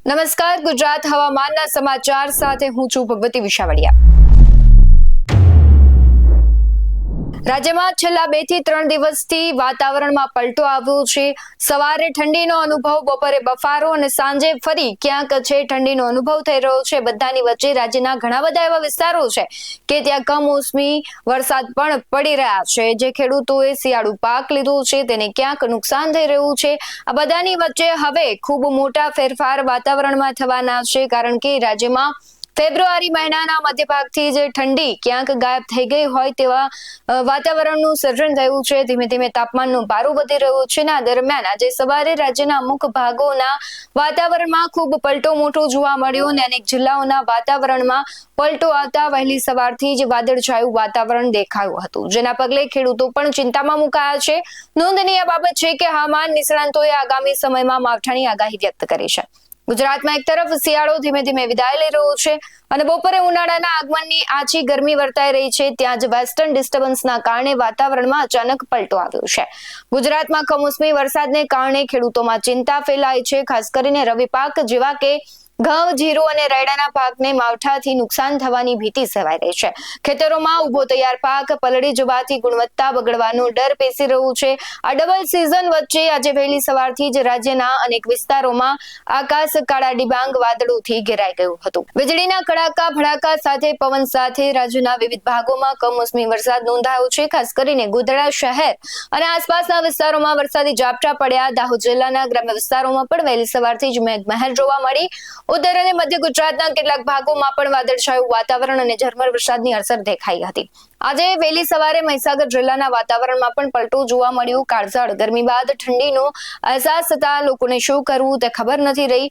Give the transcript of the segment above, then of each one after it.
નમસ્કાર, ગુજરાત હવામાનના સમાચાર સાથે હું છું ભગવતી વિશાવડિયા। રાજ્યમાં છેલ્લા 2 થી 3 દિવસથી વાતાવરણમાં પલટો આવ્યો છે। સવારે ઠંડીનો અનુભવ, બપોરે બફારો અને સાંજે ફરી ક્યાંક છે ઠંડીનો અનુભવ થઈ રહ્યો છે। બધાની વચ્ચે રાજ્યના ઘણા બધા એવા વિસ્તારો છે કે ત્યાં કમોસમી વરસાદ પણ પડી રહ્યા છે, જે ખેડૂતોએ શિયાળુ પાક લીધો છે તેને ક્યાંક નુકસાન થઈ રહ્યું છે। આ બધાની વચ્ચે હવે ખૂબ મોટા ફેરફાર વાતાવરણમાં થવાના છે, કારણ કે રાજ્યમાં ફેબ્રુઆરી મહિનાના મધ્યભાગથી જે ઠંડી ક્યાંક ગાયબ થઈ ગઈ હોય તેવા વાતાવરણનું સર્જન થયું છે। ધીમે ધીમે તાપમાનનો પારો વધી રહ્યો છે। આ દરમિયાન આજે સવારે રાજ્યના અમુક ભાગોના વાતાવરણમાં ખૂબ પલટો મોટો જોવા મળ્યો અને અનેક જિલ્લાઓના વાતાવરણમાં પલટો આવતા વહેલી સવારથી જ વાદળછાયું વાતાવરણ દેખાયું હતું, જેના પગલે ખેડૂતો પણ ચિંતામાં મુકાયા છે। નોંધનીય બાબત છે કે હવામાન નિષ્ણાંતોએ આગામી સમયમાં માવઠાની આગાહી વ્યક્ત કરી છે। ગુજરાતમાં એક તરફ શિયાળો ધીમે ધીમે વિદાય લઈ રહ્યો છે અને બપોરે ઉનાળાના આગમનની આછી ગરમી વર્તાઈ રહી છે, ત્યાં જ વેસ્ટર્ન ડિસ્ટર્બન્સના કારણે વાતાવરણમાં અચાનક પલટો આવ્યો છે। ગુજરાતમાં કમોસમી વરસાદને કારણે ખેડૂતોમાં ચિંતા ફેલાઈ છે। ખાસ કરીને રવિ પાક જેવા કે ઘઉં, જીરું અને રાયડાના પાકને માવઠાથી નુકસાન થવાની ભીતિ સેવાઈ રહી છે। ખેતરોમાં ઉભો તૈયાર પાક પલળી જવાથી ગુણવત્તા બગડવાનો ડર પેસી રહ્યું છે। આ ડબલ સિઝન વચ્ચે આજે વહેલી સવારથી જ રાજ્યના અનેક વિસ્તારોમાં આકાશ કાળા ડિબાંગ વાદળોથી ઘેરાઈ ગયું હતું। વીજળીના કડાકા ભડાકા સાથે પવન સાથે રાજ્યના વિવિધ ભાગોમાં કમોસમી વરસાદ નોંધાયો છે। ખાસ કરીને ગોધરા શહેર અને આસપાસના વિસ્તારોમાં વરસાદી ઝાપટા પડ્યા। દાહોદ જિલ્લાના ગ્રામ્ય વિસ્તારોમાં પણ વહેલી સવારથી જ મેઘમહેર જોવા મળી। ઉત્તર અને મધ્ય ગુજરાતના કેટલાક ભાગોમાં પણ વાદળછાયું વાતાવરણ અને ઝરમર વરસાદની અસર દેખાઈ હતી। આજે વહેલી સવારે મહીસાગર જિલ્લાના વાતાવરણમાં પણ પલટો જોવા મળ્યો। કાળઝાળ ગરમી બાદ ઠંડીનો અહેસાસ થતા લોકોને શું કરવું તે ખબર નથી રહી।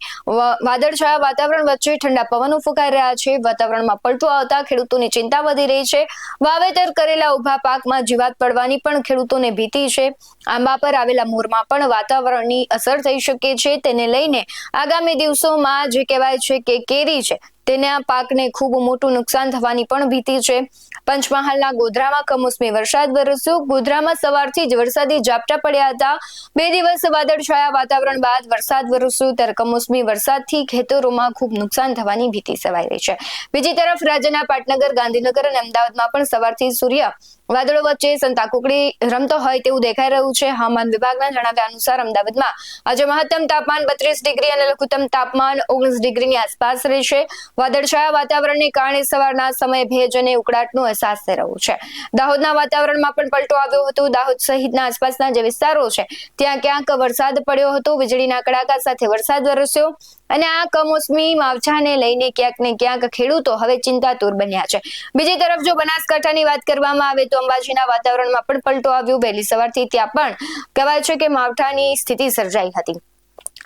વાદળછાયા વાતાવરણ વચ્ચે ઠંડા પવનો ફૂંકાઈ રહ્યા છે। વાતાવરણમાં પલટો આવતા ખેડૂતોની ચિંતા વધી રહી છે। વાવેતર કરેલા ઉભા પાકમાં જીવાત પડવાની પણ ખેડૂતોને ભીતિ છે। આંબા પર આવેલા મોરમાં પણ વાતાવરણની અસર થઈ શકે છે, તેને લઈને આગામી દિવસોમાં જે કહેવાય છે કે કેરી છે તેના પાકને ખૂબ મોટું નુકસાન થવાની પણ ભીતિ છે। પંચમહાલના ગોધરામાં કમોસમી વરસાદ વરસ્યો। ગોધરામાં સવારથી જ વરસાદી ઝાપટા પડ્યા હતા। 2 દિવસ વાદળછાયા વાતાવરણ બાદ વરસાદ વરસ્યો, ત્યારે કમોસમી વરસાદથી ખેતરોમાં ખૂબ નુકસાન થવાની ભીતિ સેવાઈ રહી છે। બીજી તરફ રાજ્યના પાટનગર, ગાંધીનગર અને અમદાવાદમાં પણ સવારથી સૂર્ય વાદળો વચ્ચે સંતાકુકડી રમતો હોય તેવું દેખાઈ રહ્યું છે। હવામાન વિભાગના જણાવ્યા અનુસાર અમદાવાદમાં આજે મહત્તમ તાપમાન 32 ડિગ્રી અને લઘુત્તમ તાપમાન 19 ડિગ્રીની આસપાસ રહેશે। વાદળછાયા વાતાવરણને કારણે સવારના સમયે ભેજ અને ઉકળાટનો અહેસાસ થઈ રહ્યો છે। દાહોદના વાતાવરણમાં પણ પલટો આવ્યો હતો। દાહોદ સહિતના આસપાસના જે વિસ્તારો છે ત્યાં ક્યાંક વરસાદ પડ્યો હતો। વીજળીના કડાકા સાથે વરસાદ વરસ્યો અને આ કમોસમી માવઠાને લઈને ક્યાંક ને ક્યાંક ખેડૂતો હવે ચિંતાતુર બન્યા છે। બીજી તરફ જો બનાસકાંઠાની વાત કરવામાં આવે તો અંબાજીના વાતાવરણમાં પણ પલટો આવ્યો। વહેલી સવારથી ત્યાં પણ કહેવાય છે કે માવઠાની સ્થિતિ સર્જાઈ હતી।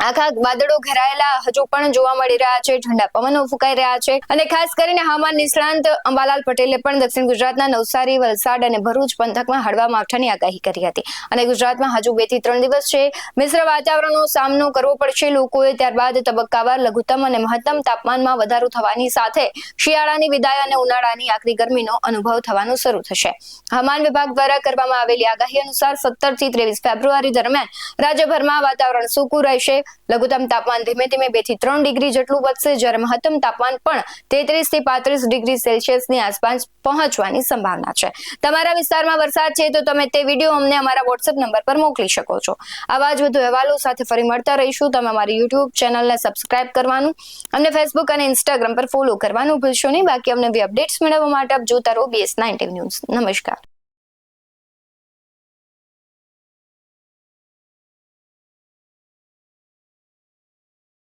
આખા વાદળો ઘેરાયેલા હજુ પણ જોવા મળી રહ્યા છે। ઠંડા પવનો ફૂંકાઈ રહ્યા છે અને ખાસ કરીને હવામાન નિષ્ણાંત અંબાલાલ પટેલે પણ દક્ષિણ ગુજરાતના નવસારી, વલસાડ અને ભરૂચ પંથકમાં હળવા માવઠાની આગાહી કરી હતી અને ગુજરાતમાં હજુ 2 થી 3 દિવસ છે મિશ્ર વાતાવરણનો સામનો કરવો પડશે લોકોએ। ત્યારબાદ તબક્કાવાર લઘુત્તમ અને મહત્તમ તાપમાનમાં વધારો થવાની સાથે શિયાળાની વિદાય અને ઉનાળાની આકરી ગરમીનો અનુભવ થવાનો શરૂ થશે। હવામાન વિભાગ દ્વારા કરવામાં આવેલી આગાહી અનુસાર 17 થી 23 ફેબ્રુઆરી દરમિયાન રાજ્યભરમાં વાતાવરણ સૂકું રહેશે। લઘુત્તમ તાપમાન ધીમે ધીમે 2 થી 3 ડિગ્રી જેટલું વધશે, જ્યારે મહત્તમ તાપમાન પણ 33 થી 35 ડિગ્રી સેલ્સિયસની આસપાસ પહોંચવાની સંભાવના છે। તમારા વિસ્તારમાં વરસાદ છે તો તમે તે વિડીયો અમને અમારા વોટ્સએપ નંબર પર મોકલી શકો છો। આવા જ વધુ અહેવાલો સાથે ફરી મળતા રહીશું। તમે અમારી યુટ્યુબ ચેનલને સબસ્ક્રાઇબ કરવાનું, અમને ફેસબુક અને ઇન્સ્ટાગ્રામ પર ફોલો કરવાનું ભૂલશો નહીં। બાકી અમને અપડેટ્સ મેળવવા માટે આપ જોતા રહો BS19 ન્યૂઝ। નમસ્કાર।